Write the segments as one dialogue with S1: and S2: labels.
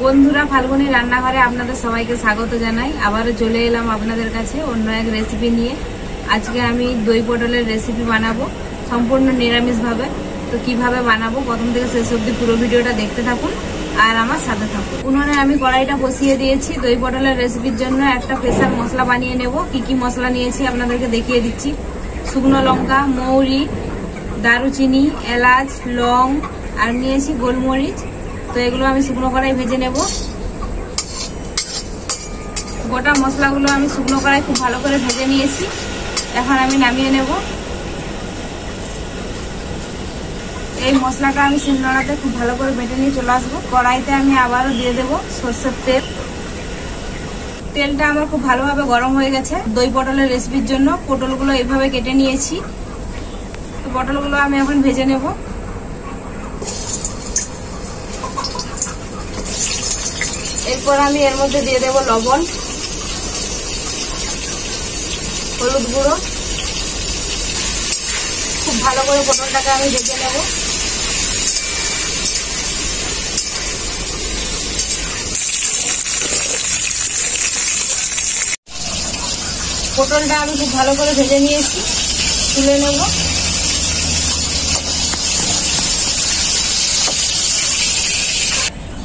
S1: বন্ধুরা, ফাল্গুনী রান্নাঘরে আপনাদের সবাইকে স্বাগত জানাই। আবারও চলে এলাম আপনাদের কাছে অন্য এক রেসিপি নিয়ে। আজকে আমি দই পটলের রেসিপি বানাবো সম্পূর্ণ নিরামিষভাবে। তো কিভাবে বানাবো প্রথম থেকে শেষ অবধি পুরো ভিডিওটা দেখতে থাকুন আর আমার সাথে থাকুন। উনুনে আমি কড়াইটা বসিয়ে দিয়েছি। দই পটলের রেসিপির জন্য একটা স্পেশাল মশলা বানিয়ে নেব। কি কি মশলা নিয়েছি আপনাদেরকে দেখিয়ে দিচ্ছি। শুকনো লঙ্কা, মৌরি, দারুচিনি, এলাচ, লং আর নিয়েছি গোলমরিচ। তো এগুলো আমি শুকনো কড়াই ভেজে নেব। গোটা মশলাগুলো আমি শুকনো কড়াই খুব ভালো করে ভেজে নিয়েছি। এখন আমি নামিয়ে নেব। এই মশলাটা আমি শিলনোড়াতে খুব ভালো করে বেটে নিয়ে চলে আসবো। কড়াইতে আমি আবারও দিয়ে দেবো সরষের তেল। তেলটা আমার খুব ভালোভাবে গরম হয়ে গেছে। দই পটলের রেসিপির জন্য পটলগুলো এইভাবে কেটে নিয়েছি। তো পটলগুলো আমি এখন ভেজে নেব। এরপর আমি এর মধ্যে দিয়ে দেব লবণ, হলুদ গুঁড়ো। খুব ভালো করে পটলটাকে আমি ভেজে নেব। পটলটা আমি খুব ভালো করে ভেজে নিয়েছি, তুলে নেব।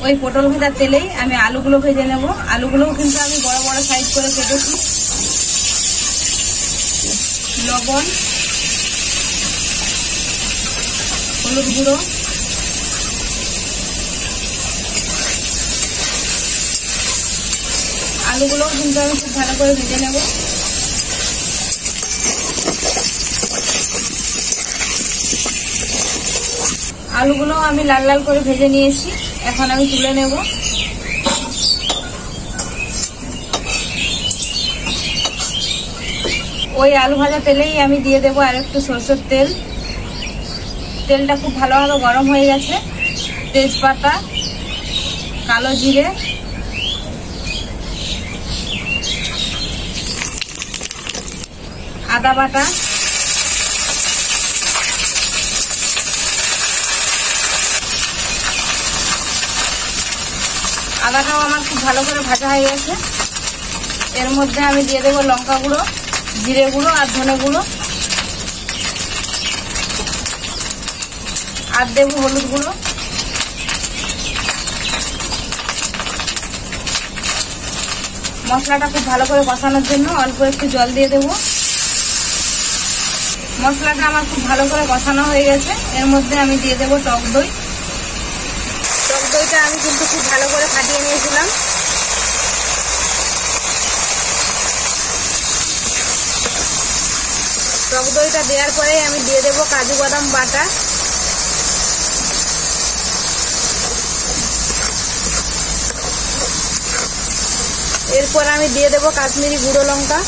S1: ওই পটল ভাজার তেলেই আমি আলুগুলো ভেজে নেব। আলুগুলোও কিন্তু আমি বড় বড় সাইজ করে কেটেছি। লবণ, হলুদ গুঁড়ো, আলুগুলোও কিন্তু আমি খুব ভালো করে ভেজে নেব। আলুগুলো আমি লাল লাল করে ভেজে নিয়েছি। এখন আমি তুলে নেব। ওই আলু ভাজা তেলেই আমি দিয়ে দেবো আর একটু সরষের তেল। তেলটা খুব ভালোভাবে গরম হয়ে গেছে। তেজপাতা, কালো জিরে, আদা বাটা, আদাটাও আমার খুব ভালো করে ভাজা হয়ে গেছে। এর মধ্যে আমি দিয়ে দেবো লঙ্কা গুঁড়ো, জিরে গুঁড়ো আর ধনে গুঁড়ো, আর দেবো হলুদ গুঁড়ো। মশলাটা খুব ভালো করে কষানোর জন্য অল্প একটু জল দিয়ে দেবো। মশলাটা আমার খুব ভালো করে কষানো হয়ে গেছে। এর মধ্যে আমি দিয়ে দেবো টক দই। টক দইটা আমি কিন্তু খুব ভালো করে ফাটিয়ে নিয়েছিলাম। টক দইটা দেওয়ার পরে আমি দিয়ে দেবো কাজু বাদাম বাটা, এরপর আমি দিয়ে দেবো কাশ্মীরি গুঁড়ো লঙ্কা,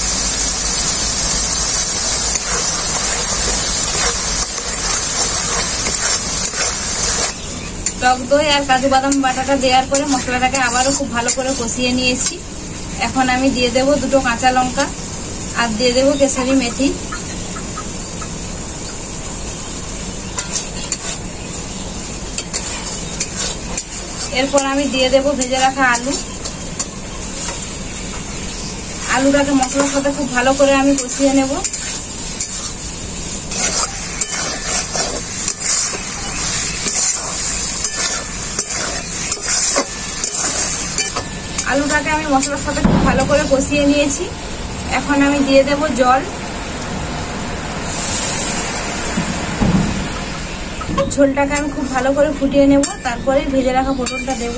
S1: টক দই আর কাজু বাদাম বাটাটা দেওয়ার পরে মশলাটাকে আবারও খুব ভালো করে কষিয়ে নিয়েছি। এখন আমি দিয়ে দেবো দুটো কাঁচা লঙ্কা আর দিয়ে দেবো কেশরি মেথি। এরপর আমি দিয়ে দেবো ভেজে রাখা আলু। আলুটাকে মশলার সাথে খুব ভালো করে আমি কষিয়ে নেব। আলুটাকে আমি মশলার সাথে খুব ভালো করে কষিয়ে নিয়েছি। এখন আমি দিয়ে দেব জল। ঝোলটাকে আমি খুব ভালো করে ফুটিয়ে নেব, তারপরে ভেজে রাখা পটলটা দেব।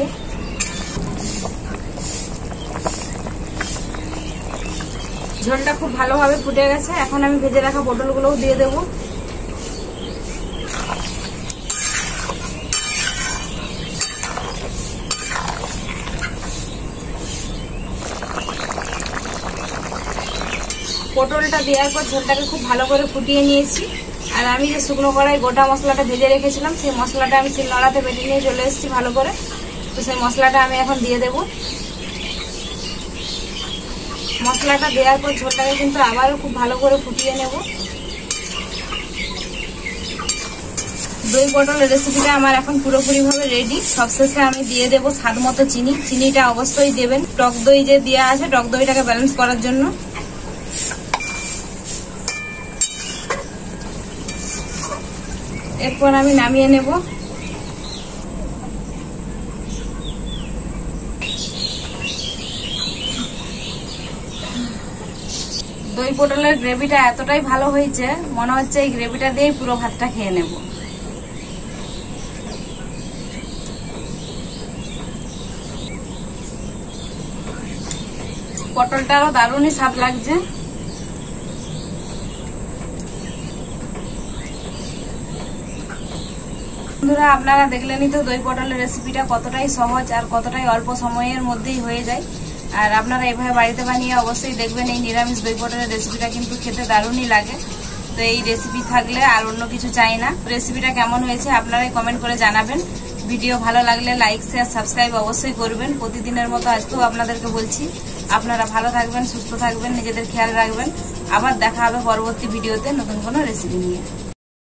S1: ঝোলটা খুব ভালোভাবে ফুটে গেছে। এখন আমি ভেজে রাখা পটলগুলোও দিয়ে দেব। পটলটা দেওয়ার পর ঝোলটাকে খুব ভালো করে ফুটিয়ে নিয়েছি। আর আমি যে শুকনো কড়াই গোটা মশলাটা ভেজে রেখেছিলাম, সেই মশলাটা আমি শিলনোড়াতে বেটে নিয়ে চলে এসেছি ভালো করে। তো সেই মশলাটা আমি এখন দিয়ে দেব। মশলাটা দেওয়ার পর ঝোলটাকে কিন্তু আবারও খুব ভালো করে ফুটিয়ে নেব। দই পটলের রেসিপিটা আমার এখন পুরোপুরি ভাবে রেডি। সবশেষে আমি দিয়ে দেবো স্বাদ মতো চিনি। চিনিটা অবশ্যই দেবেন, টক দই যে দেওয়া আছে টক দইটাকে ব্যালেন্স করার জন্য। এরপর আমি নামিয়ে নেব। দই পটলের গ্রেভিটা এতটাই ভালো হয়েছে, মনে হচ্ছে এই গ্রেভিটা দিয়েই পুরো ভাতটা খেয়ে নেব। পটলটারও দারুণই স্বাদ লাগছে। বন্ধুরা, আপনারা দেখলেনই তো দই পটলের রেসিপিটা কতটাই সহজ আর কতটাই অল্প সময়ের মধ্যেই হয়ে যায়। আর আপনারা এভাবে বাড়িতে বানিয়ে অবশ্যই দেখবেন। এই নিরামিষ দই পটলের রেসিপিটা কিন্তু খেতে দারুণই লাগে। তো এই রেসিপি থাকলে আর অন্য কিছু চাই না। রেসিপিটা কেমন হয়েছে আপনারাই কমেন্ট করে জানাবেন। ভিডিও ভালো লাগলে লাইক শেয়ার সাবস্ক্রাইব অবশ্যই করবেন। প্রতিদিনের মতো আজকেও আপনাদেরকে বলছি, আপনারা ভালো থাকবেন, সুস্থ থাকবেন, নিজেদের খেয়াল রাখবেন। আবার দেখা হবে পরবর্তী ভিডিওতে নতুন কোনো রেসিপি নিয়ে।